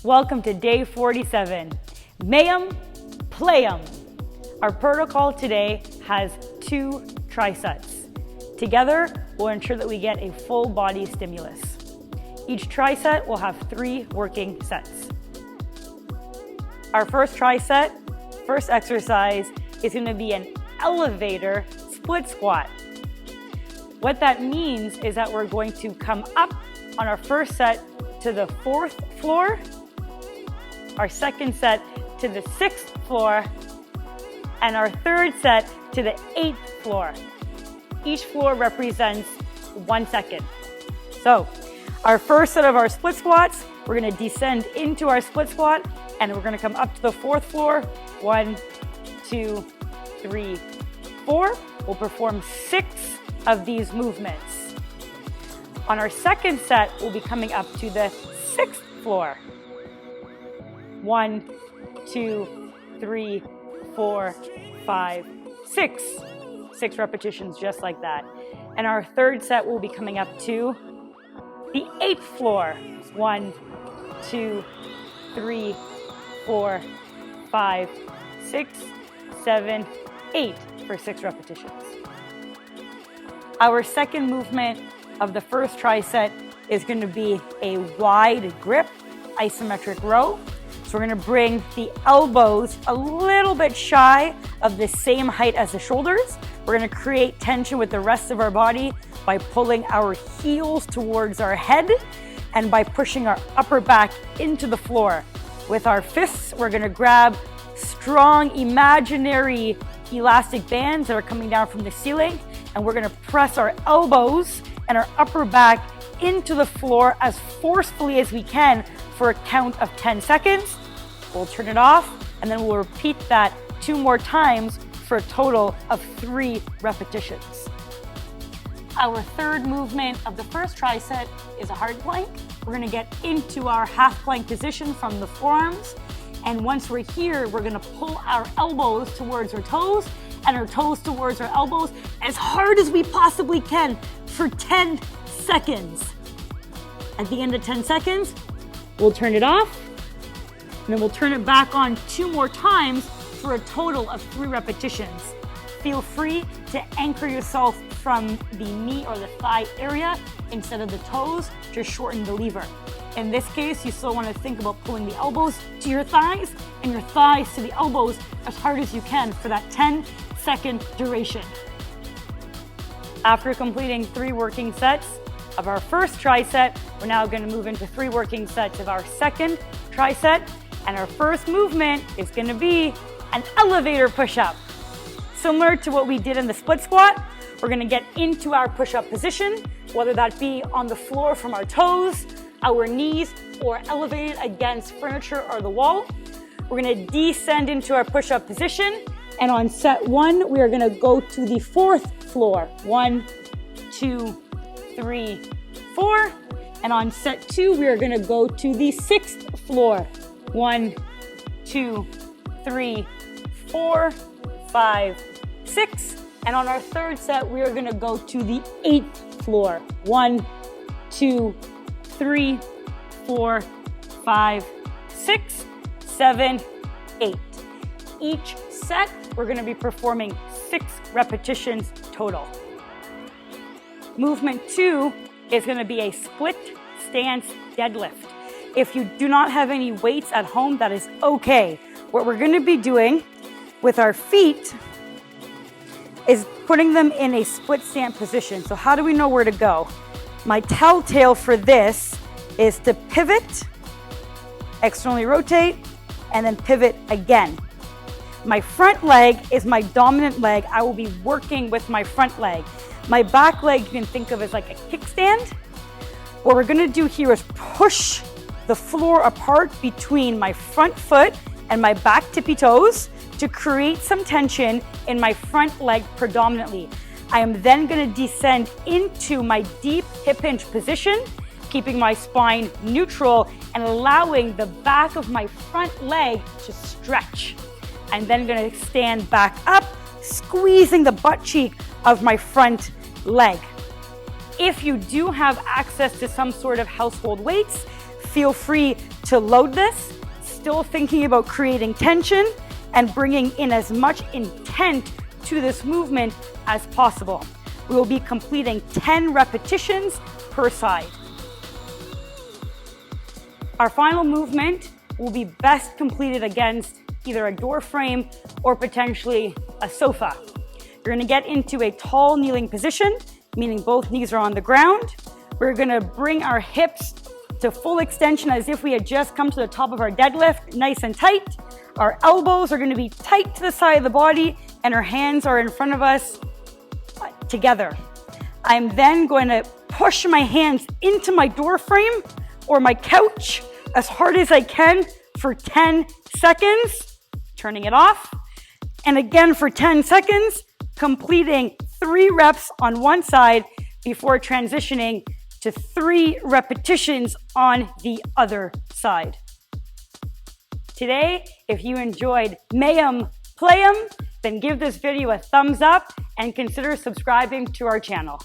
Welcome to day 47. May'em, play'em. Our protocol today has 2 trisets. Together, we'll ensure that we get a full body stimulus. Each triset will have 3 working sets. Our first triset, first exercise, is going to be an elevator split squat. What that means is that we're going to come up on our first set to the 4th floor, our second set to the 6th floor, and our third set to the 8th floor. Each floor represents 1 second. So our first set of our split squats, we're going to descend into our split squat and we're going to come up to the 4th floor. 1, 2, 3, 4. We'll perform 6 of these movements. On our second set, we'll be coming up to the 6th floor. 1, 2, 3, 4, 5, 6. 6 repetitions just like that. And our third set will be coming up to the 8th floor. 1, 2, 3, 4, 5, 6, 7, 8 for 6 repetitions. Our second movement of the first triset is going to be a wide grip isometric row. So we're going to bring the elbows a little bit shy of the same height as the shoulders. We're going to create tension with the rest of our body by pulling our heels towards our head and by pushing our upper back into the floor. With our fists, we're going to grab strong imaginary elastic bands that are coming down from the ceiling, and we're going to press our elbows and our upper back into the floor as forcefully as we can for a count of 10 seconds. We'll turn it off, and then we'll repeat that 2 more times for a total of 3 repetitions. Our third movement of the first triset is a hard plank. We're going to get into our half plank position from the forearms. And once we're here, we're going to pull our elbows towards our toes and our toes towards our elbows as hard as we possibly can for 10 seconds. At the end of 10 seconds, we'll turn it off, and then we'll turn it back on 2 more times for a total of 3 repetitions. Feel free to anchor yourself from the knee or the thigh area instead of the toes to shorten the lever. In this case, you still want to think about pulling the elbows to your thighs and your thighs to the elbows as hard as you can for that 10-second duration. After completing 3 working sets of our first triset, we're now going to move into 3 working sets of our second triset. And our first movement is going to be an elevator push-up. Similar to what we did in the split squat, we're going to get into our push-up position, whether that be on the floor from our toes, our knees, or elevated against furniture or the wall. We're going to descend into our push-up position. And on set 1, we are going to go to the 4th floor. 1, 2, 3, 4. And on set 2, we are going to go to the 6th floor. 1, 2, 3, 4, 5, 6. And on our third set, we are going to go to the 8th floor. 1, 2, 3, 4, 5, 6, 7, 8. Each set, we're going to be performing 6 repetitions total. Movement 2 is going to be a split stance deadlift. If you do not have any weights at home, that is okay. What we're going to be doing with our feet is putting them in a split stance position. So how do we know where to go? My telltale for this is to pivot, externally rotate, and then pivot again. My front leg is my dominant leg. I will be working with my front leg. My back leg you can think of as like a kickstand. What we're going to do here is push the floor apart between my front foot and my back tippy toes to create some tension in my front leg predominantly. I am then going to descend into my deep hip hinge position, keeping my spine neutral and allowing the back of my front leg to stretch. I'm then going to stand back up, squeezing the butt cheek of my front leg. If you do have access to some sort of household weights, feel free to load this, still thinking about creating tension and bringing in as much intent to this movement as possible. We will be completing 10 repetitions per side. Our final movement will be best completed against either a door frame or potentially a sofa. You're gonna get into a tall kneeling position, meaning both knees are on the ground. We're gonna bring our hips to full extension as if we had just come to the top of our deadlift, nice and tight. Our elbows are gonna be tight to the side of the body and our hands are in front of us together. I'm then going to push my hands into my door frame or my couch as hard as I can for 10 seconds, turning it off. And again for 10 seconds, completing 3 reps on one side before transitioning to 3 repetitions on the other side. Today, if you enjoyed Mayhem Play'em, then give this video a thumbs up and consider subscribing to our channel.